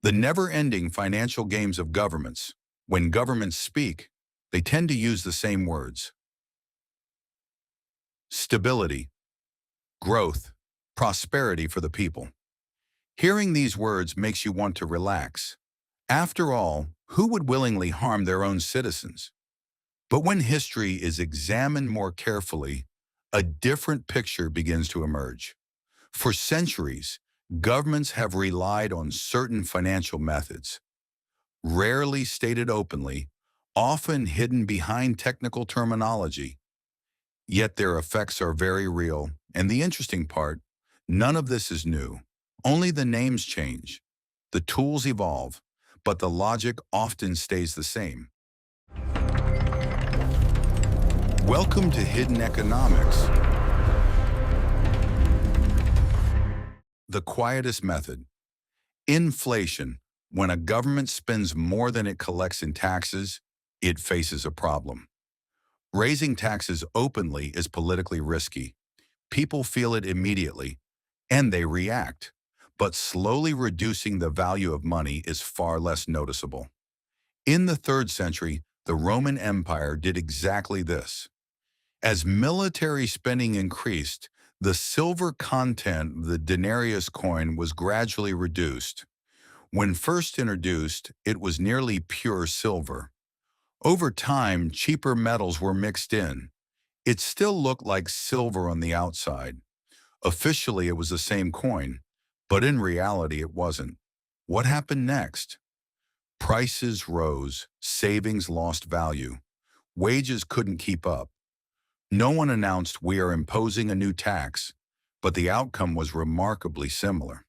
The never-ending financial games of governments. When governments speak, they tend to use the same words. Stability, growth, prosperity for the people. Hearing these words makes you want to relax. After all, who would willingly harm their own citizens? But when history is examined more carefully, a different picture begins to emerge. For centuries, governments have relied on certain financial methods, rarely stated openly, often hidden behind technical terminology. Yet their effects are very real, and the interesting part, none of this is new. Only the names change, the tools evolve, but the logic often stays the same. Welcome to Hidden Economics, the quietest method. Inflation. When a government spends more than it collects in taxes, it faces a problem. Raising taxes openly is politically risky. People feel it immediately, and they react. But slowly reducing the value of money is far less noticeable. In the 3rd century, the Roman Empire did exactly this. As military spending increased, the silver content of the denarius coin was gradually reduced. When first introduced, it was nearly pure silver. Over time, cheaper metals were mixed in. It still looked like silver on the outside. Officially, it was the same coin, but in reality, it wasn't. What happened next? Prices rose, savings lost value, wages couldn't keep up. No one announced we are imposing a new tax, but the outcome was remarkably similar.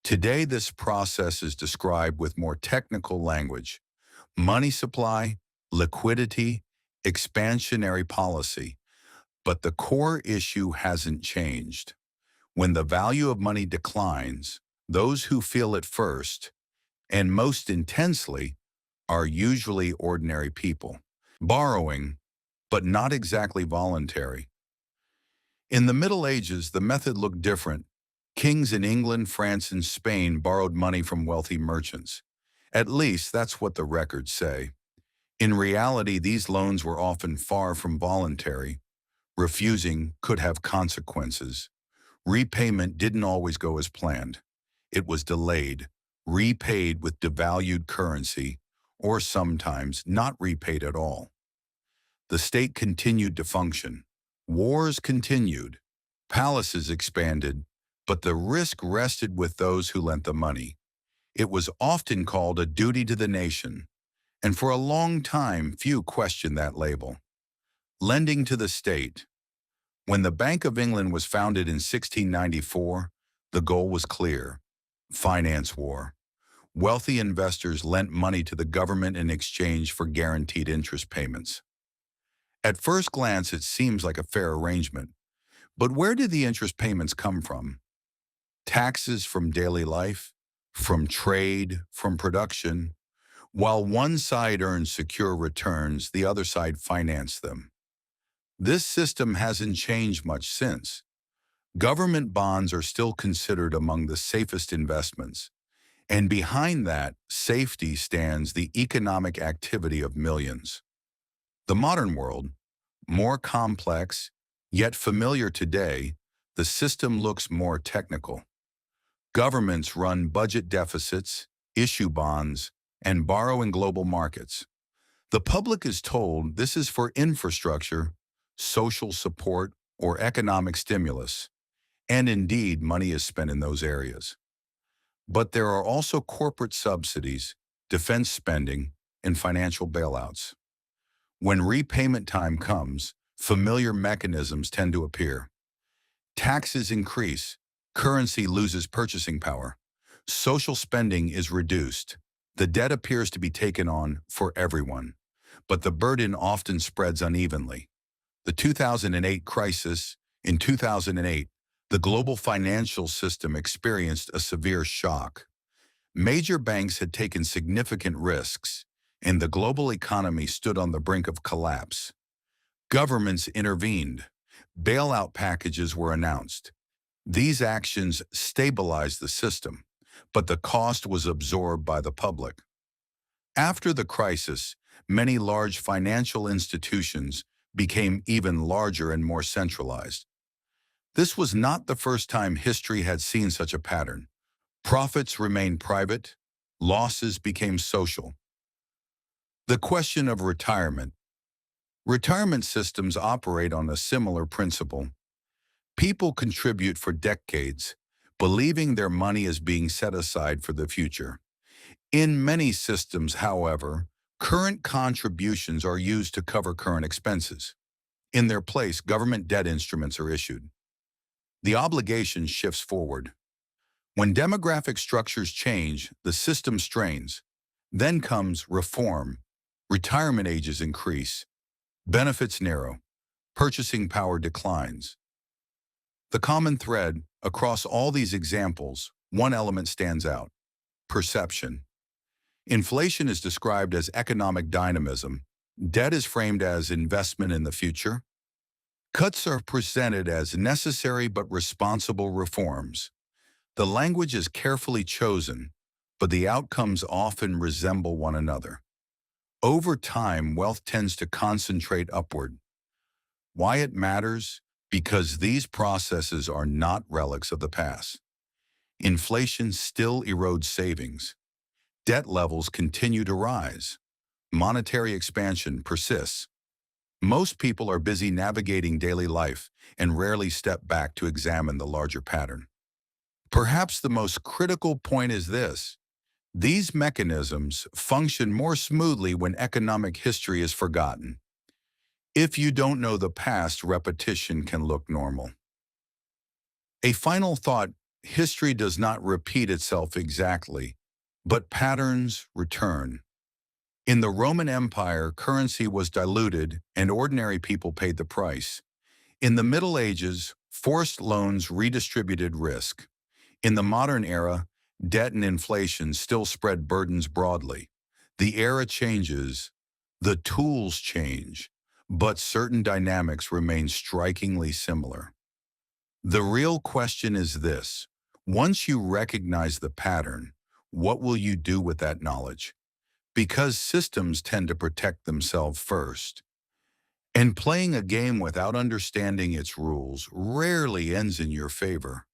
Today, this process is described with more technical language: money supply, liquidity, expansionary policy. But the core issue hasn't changed. When the value of money declines, those who feel it first, and most intensely, are usually ordinary people. Borrowing, but not exactly voluntary. In the Middle Ages, the method looked different. Kings in England, France, and Spain borrowed money from wealthy merchants. At least that's what the records say. In reality, these loans were often far from voluntary. Refusing could have consequences. Repayment didn't always go as planned. It was delayed, repaid with devalued currency, or sometimes not repaid at all. The state continued to function. Wars continued. Palaces expanded, but the risk rested with those who lent the money. It was often called a duty to the nation, and for a long time, few questioned that label. Lending to the state. When the Bank of England was founded in 1694, the goal was clear: finance war. Wealthy investors lent money to the government in exchange for guaranteed interest payments. At first glance, it seems like a fair arrangement. But where did the interest payments come from? Taxes from daily life, from trade, from production. While one side earned secure returns, the other side financed them. This system hasn't changed much since. Government bonds are still considered among the safest investments. And behind that safety stands the economic activity of millions. The modern world, more complex, yet familiar today, the system looks more technical. Governments run budget deficits, issue bonds, and borrow in global markets. The public is told this is for infrastructure, social support, or economic stimulus, and indeed money is spent in those areas. But there are also corporate subsidies, defense spending, and financial bailouts. When repayment time comes, familiar mechanisms tend to appear. Taxes increase, currency loses purchasing power, social spending is reduced. The debt appears to be taken on for everyone, but the burden often spreads unevenly. The 2008 crisis. In 2008, the global financial system experienced a severe shock. Major banks had taken significant risks, and the global economy stood on the brink of collapse. Governments intervened. Bailout packages were announced. These actions stabilized the system, but the cost was absorbed by the public. After the crisis, many large financial institutions became even larger and more centralized. This was not the first time history had seen such a pattern. Profits remained private, losses became social. The question of retirement. Retirement systems operate on a similar principle. People contribute for decades, believing their money is being set aside for the future. In many systems, however, current contributions are used to cover current expenses. In their place, government debt instruments are issued. The obligation shifts forward. When demographic structures change, the system strains. Then comes reform. Retirement ages increase. Benefits narrow. Purchasing power declines. The common thread across all these examples, one element stands out: perception. Inflation is described as economic dynamism. Debt is framed as investment in the future. Cuts are presented as necessary but responsible reforms. The language is carefully chosen, but the outcomes often resemble one another. Over time, wealth tends to concentrate upward. Why it matters? Because these processes are not relics of the past. Inflation still erodes savings. Debt levels continue to rise. Monetary expansion persists. Most people are busy navigating daily life and rarely step back to examine the larger pattern. Perhaps the most critical point is this: these mechanisms function more smoothly when economic history is forgotten. If you don't know the past, repetition can look normal. A final thought: history does not repeat itself exactly, but patterns return. In the Roman Empire, currency was diluted and ordinary people paid the price. In the Middle Ages, forced loans redistributed risk. In the modern era, debt and inflation still spread burdens broadly. The era changes, the tools change, but certain dynamics remain strikingly similar. The real question is this: once you recognize the pattern, what will you do with that knowledge? Because systems tend to protect themselves first. And playing a game without understanding its rules rarely ends in your favor.